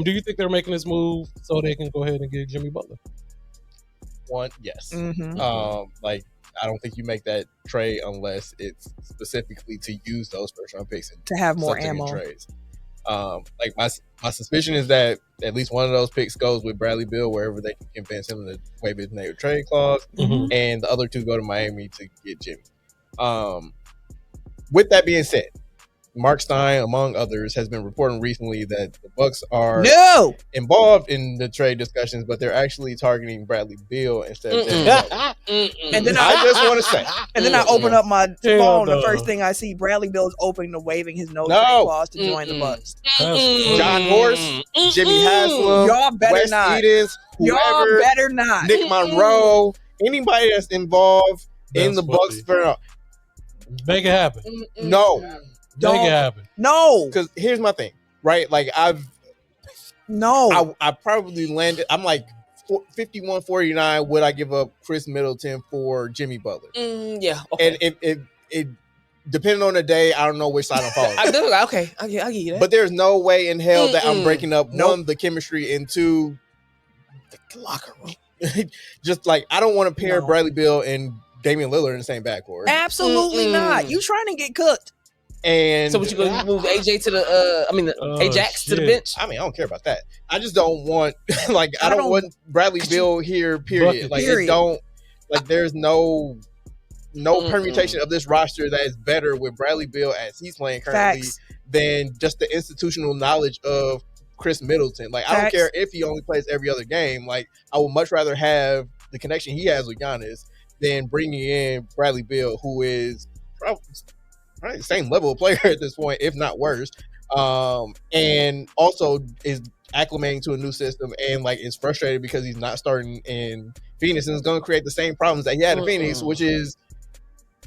Do you think they're making this move so they can go ahead and get Jimmy Butler? One, yes. Mm-hmm. Like I don't think you make that trade unless it's specifically to use those first round picks To have more subsequent ammo. trades. Like my suspicion is that at least one of those picks goes with Bradley Beal wherever they can convince him to waive his native trade clause, Mhm. and the other two go to Miami to get Jimmy. With that being said, Mark Stein, among others, has been reporting recently that the Bucks are No. involved in the trade discussions, but they're actually targeting Bradley Beal instead of Jimmy Butler. And then I just want to say, And then I open up my Hell phone. no. The first thing I see, Bradley Beal is open to waiving his no No. trade clause to join the Bucks. John Horst, Jimmy Haslam, Y'all better Wes not. Edens, Y'all whoever, better not. Nick Monroe, anybody that's involved in That's the Bucks for Make it happen. no, Make Don't. it happen. No. because here's my thing, right? Like No. I probably landed. I'm like 51-49. Would I give up Khris Middleton for Jimmy Butler? Yeah. Okay. And it depending on the day, I don't know which side I'm falling. Okay. I'll give you that. But there's no way in hell that I'm breaking up Nope. one, the chemistry, and two, the locker room. Just like I don't want to pair No. Bradley Beal and Damian Lillard in the same backcourt. Absolutely not. You trying to get cooked. And so what you gonna move AJ to the Ajax to the shit. bench? I mean, I don't care about that. I just don't want like I don't want Bradley Beal here. Period. Bucket. Like Period. it don't like there's no permutation of this roster that is better with Bradley Beal as he's playing currently Facts. than just the institutional knowledge of Khris Middleton. Like I don't Facts. care if he only plays every other game. Like I would much rather have the connection he has with Giannis than bringing in Bradley Beal, who is probably the same level of player at this point, if not worse. And also is acclimating to a new system and like is frustrated because he's not starting in Phoenix and is going to create the same problems that he had in Phoenix, which is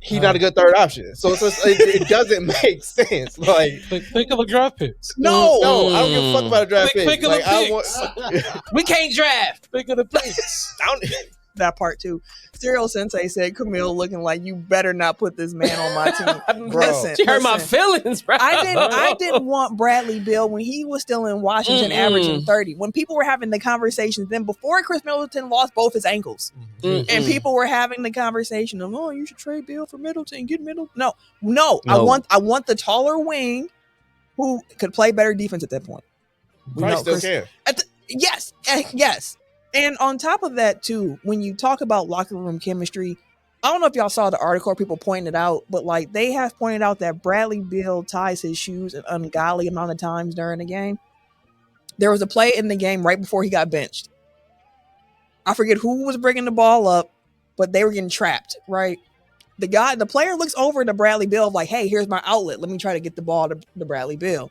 he's not a good third option. So it's just, it doesn't make sense. Like Think of the draft picks. No. no, I don't give a fuck about a draft pick. Think of Like, the I picks. We can't draft. Think of the picks. That part too. Serial Sensei said, Camille looking like you better not put this man on my team. Bro. Listen, She hurt my listen. feelings, bro. I didn't want Bradley Beal when he was still in Washington averaging 30. When people were having the conversations then before Khris Middleton lost both his ankles. And people were having the conversation of, oh, you should trade Beal for Middleton, get Middleton. No. I want the taller wing who could play better defense at that point. Probably still can. Yes. And on top of that, too, when you talk about locker room chemistry, I don't know if y'all saw the article or people pointed it out, but like they have pointed out that Bradley Beal ties his shoes an ungodly amount of times during the game. There was a play in the game right before he got benched. I forget who was bringing the ball up, but they were getting trapped, right? The player looks over to Bradley Beal like, hey, here's my outlet. Let me try to get the ball to Bradley Beal.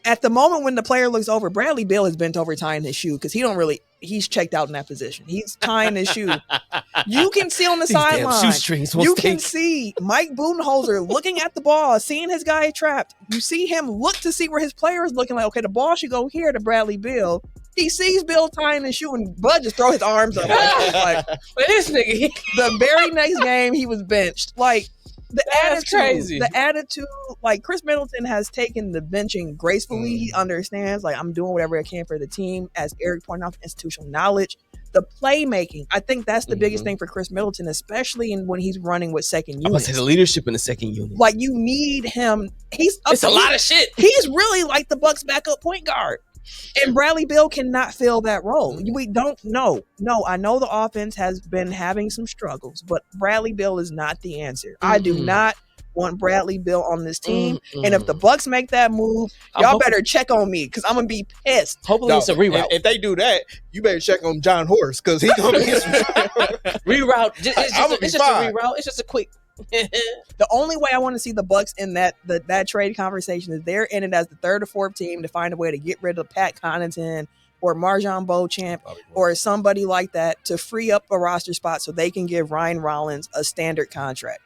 At the moment when the player looks over, Bradley Beal is bent over tying his shoe because he's checked out in that position. He's tying his shoe. You can see on the sideline. Shoestrings You can see Mike Budenholzer looking at the ball, seeing his guy trapped. You see him look to see where his player is looking like, okay, the ball should go here to Bradley Beal. He sees Bill tying his shoe and Bud just throw his arms up. Like, this nigga. the very next game he was benched. Like That's crazy. The attitude, like Khris Middleton has taken the benching gracefully. He understands, like, I'm doing whatever I can for the team. As Eric pointed out, the institutional knowledge, the playmaking. I think that's the biggest thing for Khris Middleton, especially when he's running with second I'm gonna unit. say the leadership in the second unit. Like, you need him. It's a lot of shit. He's really like the Bucks' backup point guard. And Bradley Beal cannot fill that role. We don't know. No, I know the offense has been having some struggles, but Bradley Beal is not the answer. I do not want Bradley Beal on this team. And if the Bucks make that move, y'all better check on me because I'm going to be pissed. Hopefully it's a reroute. If they do that, you better check on John Horst because he's going to get some reroute. It's just a reroute. It's just a quick. The only way I want to see the Bucks in that trade conversation is they're in it as the third or fourth team to find a way to get rid of Pat Connaughton or Marjon Beauchamp or somebody like that to free up a roster spot so they can give Ryan Rollins a standard contract.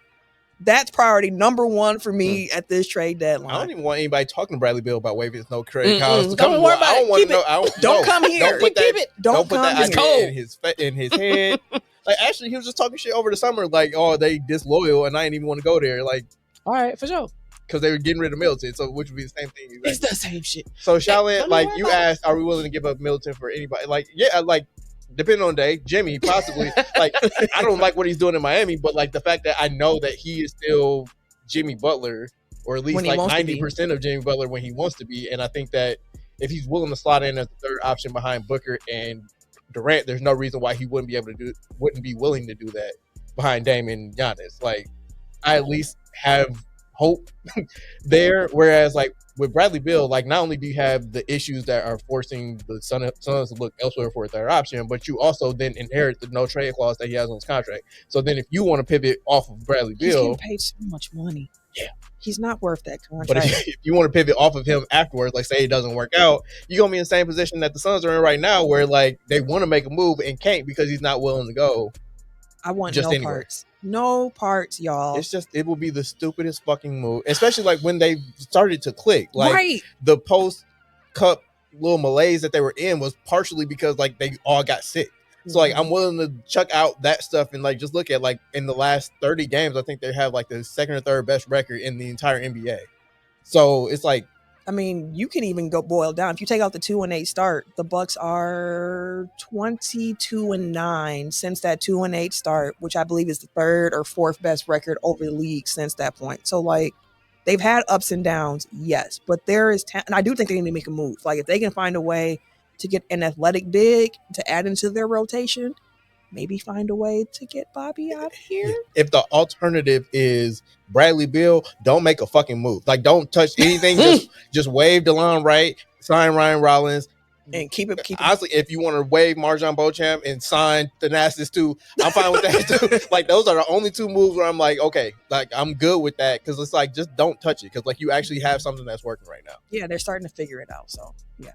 That's priority number one for me at this trade deadline. I don't even want anybody talking to Bradley Beal about waiving his no trade clause. Don't worry about it. Don't come here. Don't put that It's idea in his head. Like, actually, he was just talking shit over the summer, like, oh, they disloyal, and I didn't even want to go there. Like, all right, for sure. because they were getting rid of Middleton, so which would be the same thing. Exactly. It's the same shit. So Shaolin, like you asked, are we willing to give up Middleton for anybody? Like, yeah, like depending on the day, Jimmy possibly. Like, I don't like what he's doing in Miami, but like the fact that I know that he is still Jimmy Butler, or at least like 90% of Jimmy Butler when he wants to be, and I think that if he's willing to slot in as the third option behind Booker and Durant, there's no reason why he wouldn't be willing to do that behind Dame and Giannis. Like, I at least have hope there. Whereas, like with Bradley Beal, like not only do you have the issues that are forcing the Suns to look elsewhere for a third option, but you also then inherit the no trade clause that he has on his contract. So then, if you want to pivot off of Bradley Beal, he's getting paid so much money. Yeah. He's not worth that contract. But if you want to pivot off of him afterwards, like say it doesn't work out, you're going to be in the same position that the Suns are in right now where like they want to make a move and can't because he's not willing to go. I want just no anywhere. Parts. No parts, y'all. It's just, it will be the stupidest fucking move, especially like when they started to click. Like the post-cup little malaise that they were in was partially because like they all got sick. So like I'm willing to chuck out that stuff and like just look at like in the last 30 games, I think they have like the second or third best record in the entire NBA. So it's like, I mean, you can even go boil down. If you take out the 2-8 start, the Bucks are 22-9 since that 2-8 start, which I believe is the third or fourth best record over the league since that point. So like they've had ups and downs, yes, but there is and I do think they need to make a move. Like if they can find a way to get an athletic big to add into their rotation, maybe find a way to get Bobby out of here. If the alternative is Bradley Beal, don't make a fucking move. Like, don't touch anything. just wave DeLon Wright, sign Ryan Rollins, and keep it. Honestly, if you want to wave Marjon Beauchamp and sign Thanasis too, I'm fine with that too. Like, those are the only two moves where I'm like, okay, like I'm good with that because it's like just don't touch it because like you actually have something that's working right now. Yeah, they're starting to figure it out. So yeah.